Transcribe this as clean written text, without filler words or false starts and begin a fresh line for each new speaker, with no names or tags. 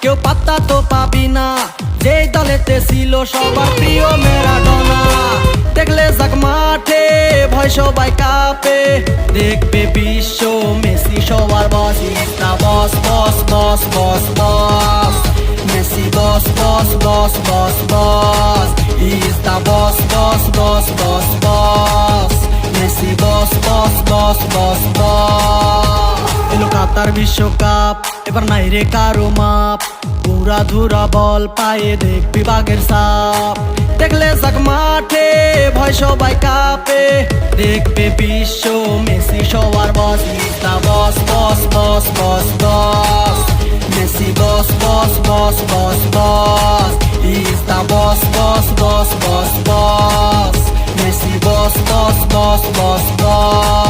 কেউ পাত্তা তো পাবি না, যেই দলেতে ছিল সবার প্রিয় ম্যারাডোনা। দেখলে যাক মাঠে ভয় সবাই কাঁপে, দেখবে বিশ্ব মেসি সবার boss. Is the boss boss boss boss boss, Messi boss boss boss boss boss. Is the boss boss boss boss boss, Messi boss boss boss boss boss. এলো কাতার বিশ্বকাপ, এবার নাই রে কারো মাপ, পুরা ধুরা বল পায়ে দেখবি বাঘের সাপ। দেখলে যাক মাঠে ভয় সবাই কাঁপে, দেখবে বিশ্ব মেসি সবার boss. Is the boss boss boss boss boss, Messi boss boss boss boss boss. Is the boss boss boss boss boss, Messi boss boss boss boss boss.